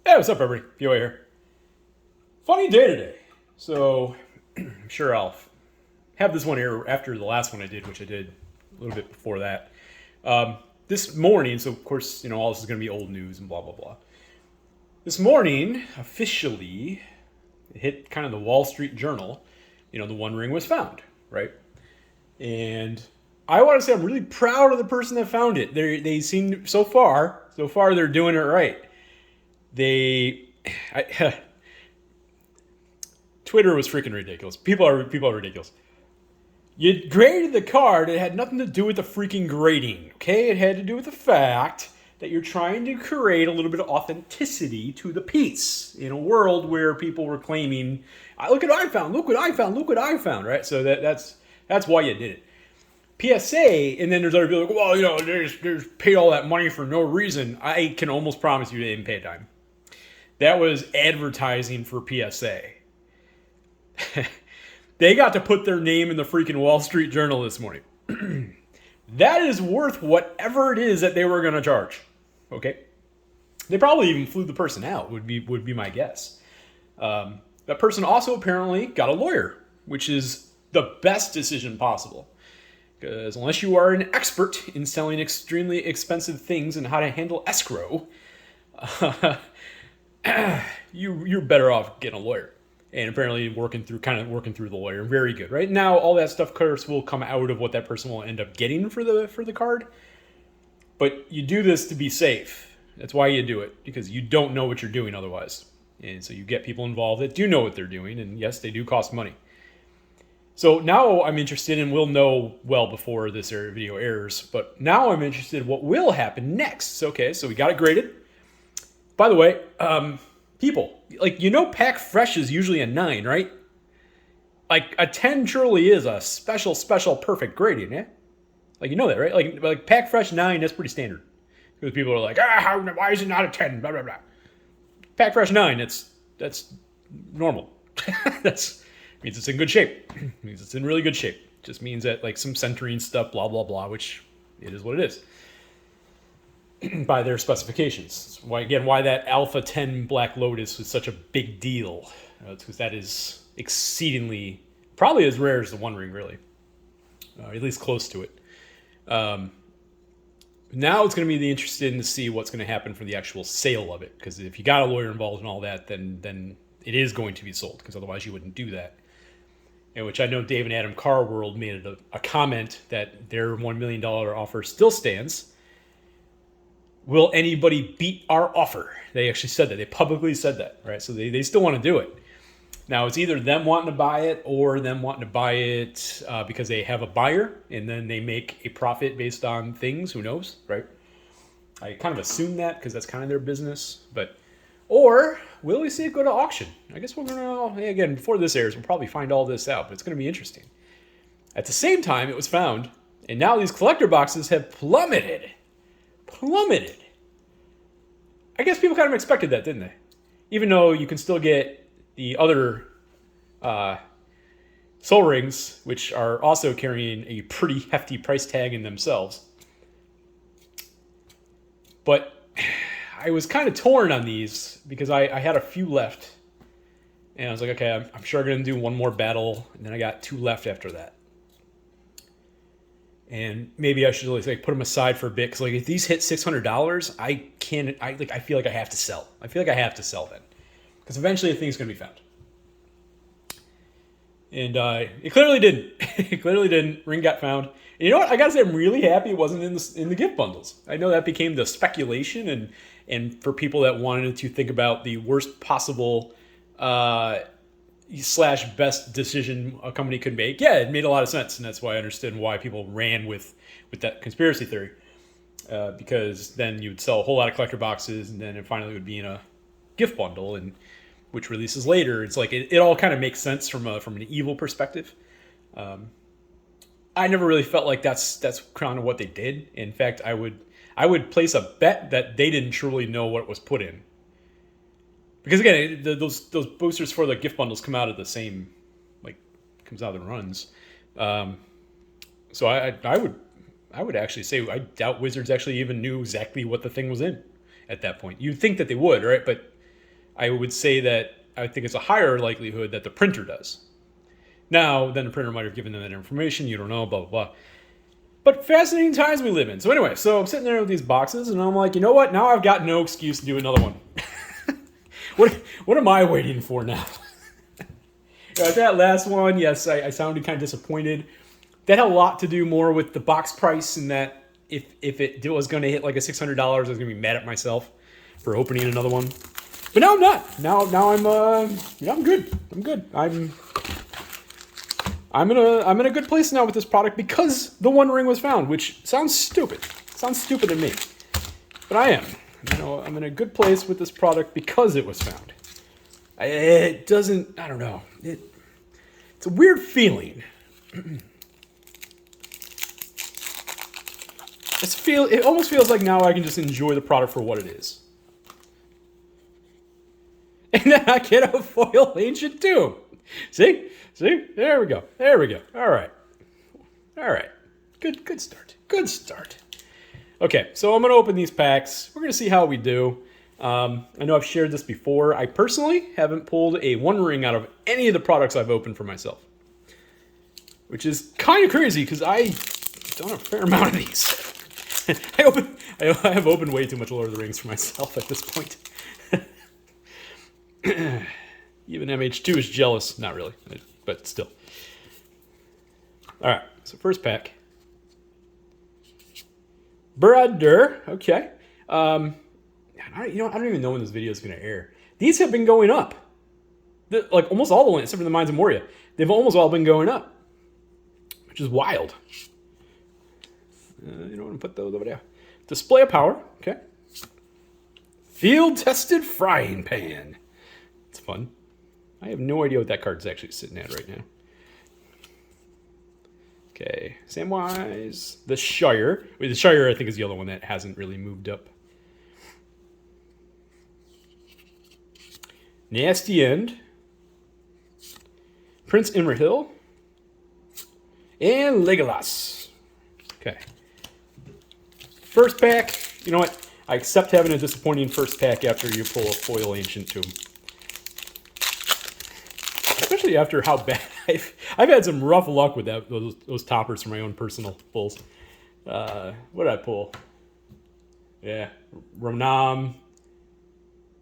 Hey, what's up, everybody? POA here. Funny day today. So, I'm sure I'll have this one here after the last one I did, which I did a little bit before that. This morning, so of course, all this is going to be old news and blah, blah, blah. This morning, officially, it hit kind of the Wall Street Journal. The One Ring was found, right? And I want to say I'm really proud of the person that found it. They seem, so far, they're doing it right. Twitter was freaking ridiculous. People are ridiculous. You graded the card. It had nothing to do with the freaking grading. Okay, it had to do with the fact that you're trying to create a little bit of authenticity to the piece in a world where people were claiming, "Look what I found! Look what I found! Look what I found!" Right. So that's why you did it. PSA, and then there's other people like, well, they just paid all that money for no reason. I can almost promise you they didn't pay a dime. That was advertising for PSA. They got to put their name in the freaking Wall Street Journal this morning. That is worth whatever it is that they were going to charge. Okay? They probably even flew the person out, would be my guess. That person also apparently got a lawyer, which is the best decision possible. Because unless you are an expert in selling extremely expensive things and how to handle escrow, you're better off getting a lawyer. And apparently working through the lawyer. Very good, right? Now all that stuff, of course, will come out of what that person will end up getting for the card. But you do this to be safe. That's why you do it, because you don't know what you're doing otherwise. And so you get people involved that do know what they're doing, and yes, they do cost money. So now I'm interested, and we'll know well before this video airs, but now I'm interested in what will happen next. Okay, so we got it graded. By the way, people, Pack Fresh is usually a 9, right? Like, a 10 truly is a special perfect grading, yeah? Like, you know that, right? Like Pack Fresh 9, that's pretty standard. Because people are like, why is it not a 10? Blah, blah, blah. Pack Fresh 9, that's normal. That's means it's in good shape. Means it's in really good shape. Just means that, like, some centering stuff, blah, blah, blah, which it is what it is. By their specifications. Why that Alpha 10 Black Lotus was such a big deal. It's because that is exceedingly, probably as rare as the One Ring, really. At least close to it. Now it's going to be interesting to see what's going to happen for the actual sale of it. Because if you got a lawyer involved and all that, then it is going to be sold. Because otherwise you wouldn't do that. In which I know Dave and Adam Carworld made a comment that their $1 million offer still stands. Will anybody beat our offer? They actually said that. They publicly said that, right? So they still want to do it. Now, it's either them wanting to buy it or them wanting to buy it because they have a buyer and then they make a profit based on things. Who knows, right? I kind of assume that because that's kind of their business. Or will we see it go to auction? I guess we're going to, again, before this airs, we'll probably find all this out, but it's going to be interesting. At the same time, it was found, and now these collector boxes have plummeted. I guess people kind of expected that, didn't they? Even though you can still get the other Soul Rings, which are also carrying a pretty hefty price tag in themselves. But I was kind of torn on these because I had a few left. And I was like, okay, I'm sure I'm going to do one more battle. And then I got 2 left after that. And maybe I should put them aside for a bit, because if these hit $600, I feel like I have to sell. I feel like I have to sell then, because eventually the thing's going to be found. And it clearly didn't. It clearly didn't. Ring got found. And you know what? I gotta say, I'm really happy it wasn't in the gift bundles. I know that became the speculation, and for people that wanted to think about the worst possible / best decision a company could make, yeah, it made a lot of sense, and that's why I understood why people ran with that conspiracy theory, because then you would sell a whole lot of collector boxes, and then it finally would be in a gift bundle, and which releases later. It's like it all kind of makes sense from an evil perspective. I never really felt like that's kind of what they did. In fact, I would place a bet that they didn't truly know what was put in. Because again, those boosters for the gift bundles come out of the same, comes out of the runs. So I would actually say I doubt Wizards actually even knew exactly what the thing was in at that point. You'd think that they would, right? But I would say that I think it's a higher likelihood that the printer does. Now, then the printer might have given them that information. You don't know, blah, blah, blah. But fascinating times we live in. So anyway, so I'm sitting there with these boxes, and I'm like, you know what? Now I've got no excuse to do another one. What am I waiting for now? That last one, yes, I sounded kind of disappointed. That had a lot to do more with the box price, and that if it was going to hit like a $600, I was going to be mad at myself for opening another one. But now I'm not. Now I'm good. I'm good. I'm in a good place now with this product because the One Ring was found, which sounds stupid. Sounds stupid to me, but I am. I'm in a good place with this product because it was found. It doesn't. I don't know. It's a weird feeling. It almost feels like now I can just enjoy the product for what it is. And then I get a foil ancient tomb. See? There we go. All right. Good start. Okay, so I'm going to open these packs. We're going to see how we do. I know I've shared this before. I personally haven't pulled a One Ring out of any of the products I've opened for myself, which is kind of crazy because I've done a fair amount of these. I have opened way too much Lord of the Rings for myself at this point. Even MH2 is jealous. Not really, but still. All right, so first pack. Brother, okay. I don't even know when this video is going to air. These have been going up. Like almost all the ones, except for the Mines of Moria. They've almost all been going up, which is wild. I'm going to put those over there. Display of Power, okay. Field-tested frying pan. It's fun. I have no idea what that card's actually sitting at right now. Okay, Samwise. The Shire. Wait, the Shire, I think, is the other one that hasn't really moved up. Nasty End. Prince Imrahil. And Legolas. Okay. First pack. You know what? I accept having a disappointing first pack after you pull a foil ancient tomb. Especially after how bad I've had some rough luck with those toppers for my own personal pulls. What did I pull? Yeah, Ramnam.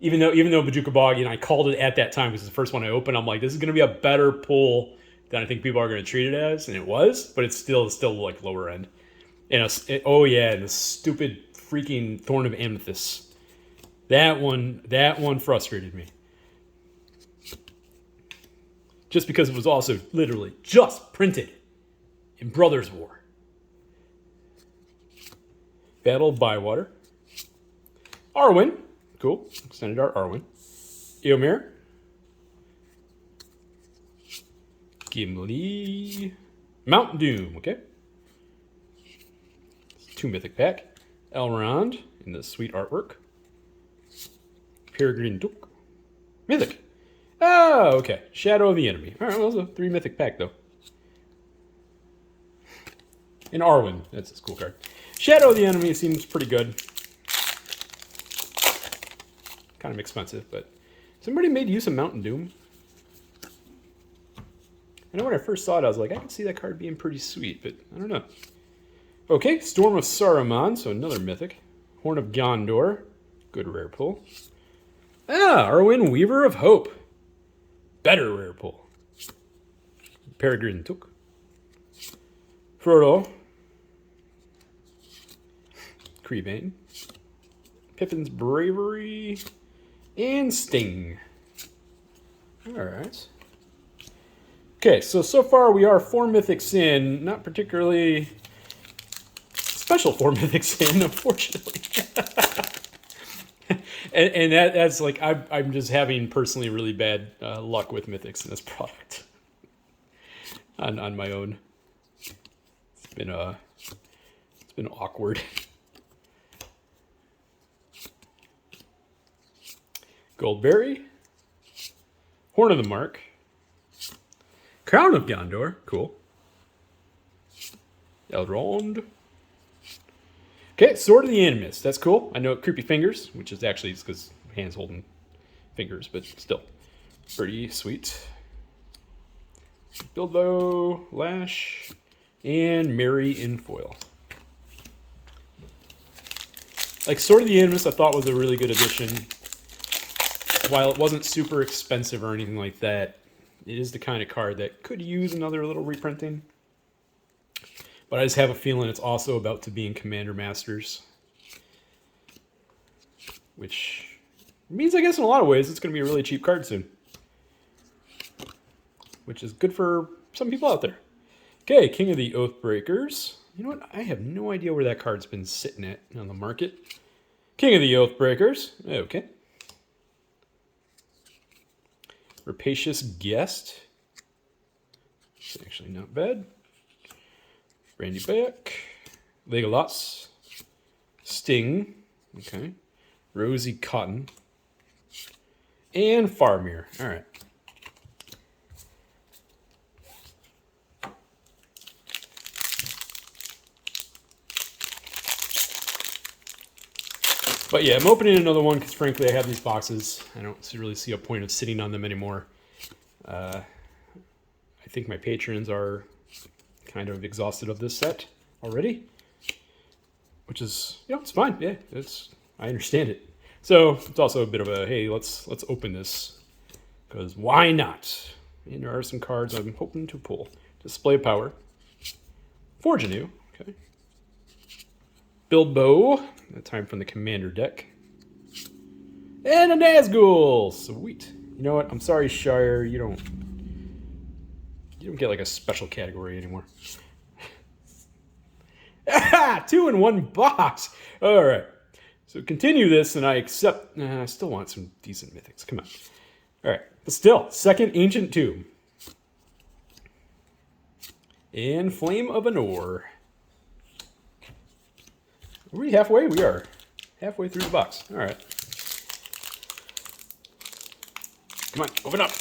Even though Bojuka Bog, I called it at that time because it's the first one I opened. I'm like, this is going to be a better pull than I think people are going to treat it as, and it was. But it's still like lower end. And and the stupid freaking Thorn of Amethyst. That one frustrated me. Just because it was also literally just printed in Brothers War. Battle of Bywater. Arwen. Cool. Extended Art Arwen. Eomer. Gimli. Mount Doom. Okay. 2 mythic pack. Elrond in the sweet artwork. Peregrine Took. Mythic. Oh, okay. Shadow of the Enemy. All right, well, that was a 3 mythic pack, though. And Arwen. That's a cool card. Shadow of the Enemy seems pretty good. Kind of expensive, but somebody made use of Mountain Doom. I know when I first saw it, I was like, I can see that card being pretty sweet, but I don't know. Okay, Storm of Saruman, so another mythic. Horn of Gondor. Good rare pull. Arwen, Weaver of Hope. Better rare pull. Peregrine Took. Frodo. Creebane. Pippin's Bravery. And Sting. Alright. Okay, so far we are 4 mythics in. Not particularly special 4 mythics in, unfortunately. and that's like, I'm just having personally really bad luck with mythics in this product. on my own. It's been awkward. Goldberry. Horn of the Mark. Crown of Gondor. Cool. Elrond. Okay, Sword of the Animus. That's cool. I know Creepy Fingers, which is actually because hands holding fingers, but still pretty sweet. Bilbo, Lash, and Merry in foil. Like, Sword of the Animus I thought was a really good addition. While it wasn't super expensive or anything like that, it is the kind of card that could use another little reprinting. But I just have a feeling it's also about to be in Commander Masters. Which means, I guess, in a lot of ways, it's going to be a really cheap card soon. Which is good for some people out there. Okay, King of the Oathbreakers. You know what? I have no idea where that card's been sitting at on the market. King of the Oathbreakers. Okay. Rapacious Guest. It's actually not bad. Brandy Beck. Legolas. Sting. Okay. Rosy Cotton. And Faramir. All right. But yeah, I'm opening another one because, frankly, I have these boxes. I don't really see a point of sitting on them anymore. I think my patrons are kind of exhausted of this set already, which is, it's fine. Yeah, I understand it. So it's also a bit of a, hey, let's open this, because why not? And there are some cards I'm hoping to pull. Display of Power. Forge Anew. Okay. Bilbo. That time from the Commander deck. And a Nazgul. Sweet. You know what? I'm sorry, Shire. You don't get like a special category anymore. 2 in 1 box. All right. So continue this, and I accept. I still want some decent mythics. Come on. All right. But still, second Ancient Tomb. And Flame of Anor. Are we halfway? We are halfway through the box. All right. Come on, open up.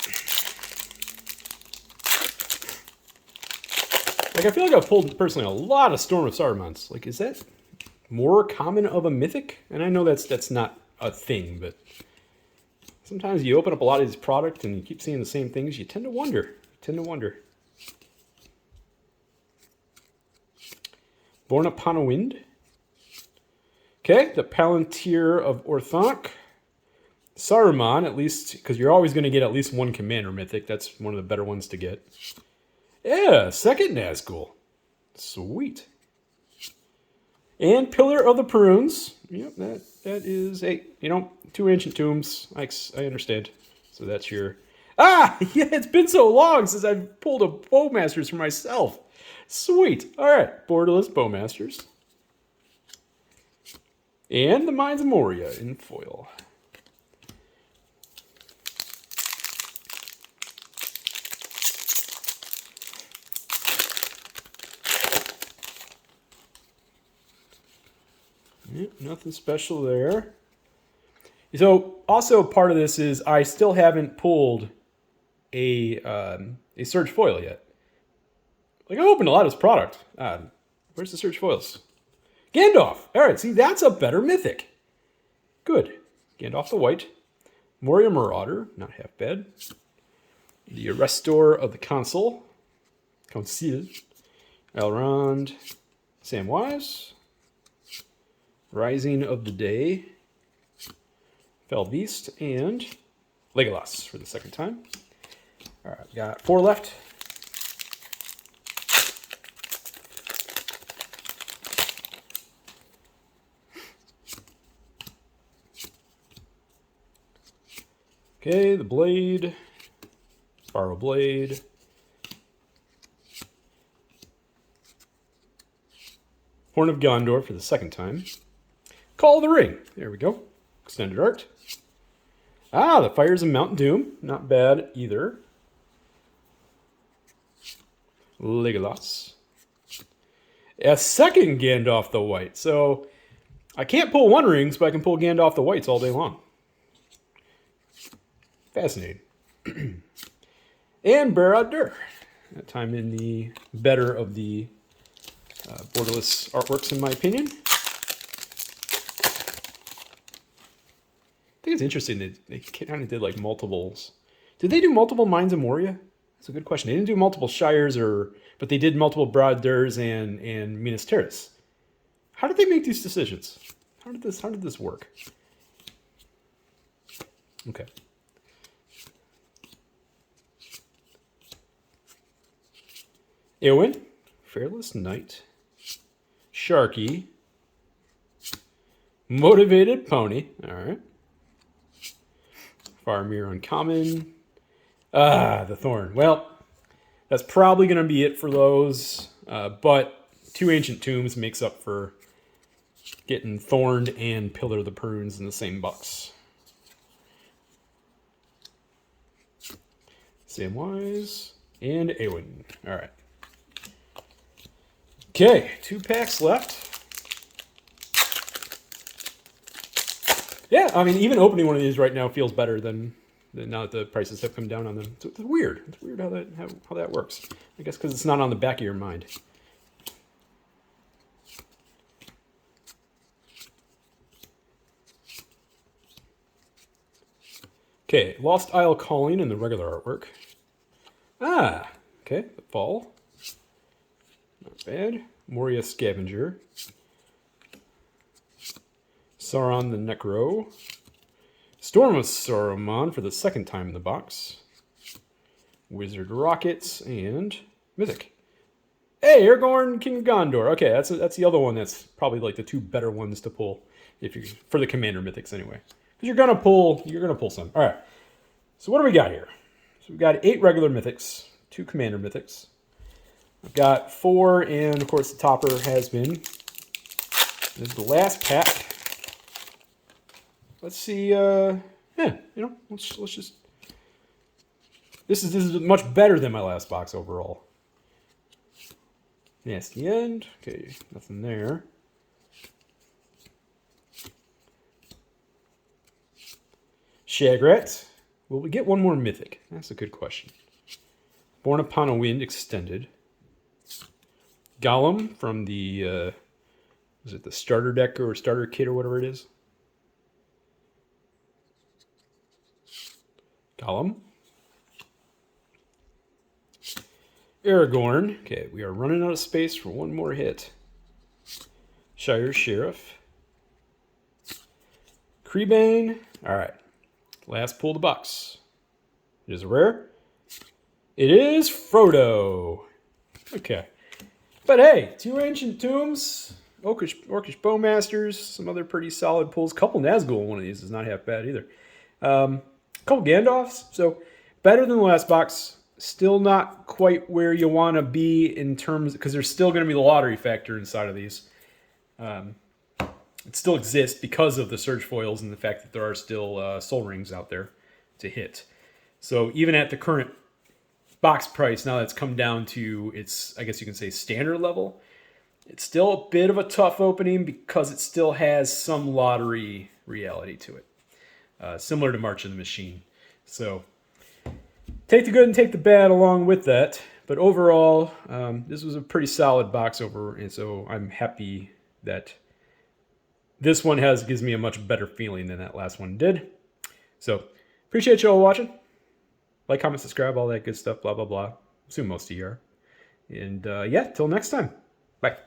Like, I feel like I've pulled, personally, a lot of Storm of Saruman's. Like, is that more common of a mythic? And I know that's not a thing, but sometimes you open up a lot of these products and you keep seeing the same things. You tend to wonder. Born Upon a Wind. Okay, the Palantir of Orthanc. Saruman, at least, because you're always going to get at least one Commander Mythic. That's one of the better ones to get. Yeah, second Nazgul. Sweet. And Pillar of the Prunes. Yep, that is a, 2 Ancient Tombs. I understand. So that's your... Ah! Yeah, it's been so long since I've pulled a Bowmasters for myself. Sweet. All right, Borderless Bowmasters. And the Mines of Moria in foil. Yep, nothing special there. So, also part of this is I still haven't pulled a Surge foil yet. Like, I opened a lot of this product. Where's the Surge foils? Gandalf. All right, see, that's a better mythic. Good. Gandalf the White. Moria Marauder, not half bad. The Arrestor of the Council. Elrond. Samwise. Rising of the Day. Fell Beast. And Legolas for the second time. All right, we got 4 left. Okay, the Blade, Borrow Blade, Horn of Gondor for the second time, Call of the Ring, there we go, Extended Art. Ah, the Fires of Mount Doom, not bad either. Legolas. A second Gandalf the White, so I can't pull One Rings, but I can pull Gandalf the Whites all day long. Fascinating. And Barad-dûr. That time in the better of the borderless artworks, in my opinion. think it's interesting that they kind of did like multiples. Did they do multiple Mines of Moria? That's a good question. They didn't do multiple Shires, but they did multiple Broad-Durs and Minas Tirith. How did they make these decisions? How did this work? Okay. Eowyn, Fearless Knight, Sharky, Motivated Pony. All right. Faramir Uncommon. The Thorn. Well, that's probably going to be it for those. But 2 Ancient Tombs makes up for getting Thorned and Pillar of the Prunes in the same box. Samwise and Eowyn. All right. Okay, 2 packs left. Yeah, I mean, even opening one of these right now feels better than now that the prices have come down on them. So it's weird. It's weird how that works. I guess because it's not on the back of your mind. Okay, Lost Isle Calling in the regular artwork. Ah, okay, the Fall. Not bad. Moria Scavenger. Sauron the Necro. Storm of Saruman for the 2nd time in the box. Wizard Rockets and Mythic. Hey, Aragorn, King of Gondor. Okay, that's the other one that's probably like the 2 better ones to pull if you for the Commander Mythics anyway. Because you're gonna pull some. All right. So what do we got here? So we've got 8 regular Mythics, 2 Commander Mythics. I've got 4, and of course the topper has been. This is the last pack. Let's see. Yeah, let's just. This is much better than my last box overall. Nasty End. Okay, nothing there. Shagrat. Will we get one more Mythic? That's a good question. Born Upon a Wind Extended. Gollum from the, is it the starter deck or starter kit or whatever it is? Gollum. Aragorn. Okay, we are running out of space for one more hit. Shire Sheriff. Creebane. All right. Last pull of the box. It is a rare. It is Frodo. Okay. But hey, 2 Ancient Tombs, Orcish Bowmasters, some other pretty solid pulls. Couple Nazgul, one of these is not half bad either. Couple Gandalfs, so better than the last box. Still not quite where you want to be in terms, because there's still going to be the lottery factor inside of these. It still exists because of the Surge Foils and the fact that there are still Soul Rings out there to hit. So even at the current box price, now that's come down to its, I guess you can say, standard level, it's still a bit of a tough opening because it still has some lottery reality to it. Similar to March of the Machine. So take the good and take the bad along with that. But overall, this was a pretty solid box over, and so I'm happy that this one gives me a much better feeling than that last one did. So appreciate you all watching. Like, comment, subscribe, all that good stuff, blah, blah, blah. Assume most of you are. And yeah, till next time. Bye.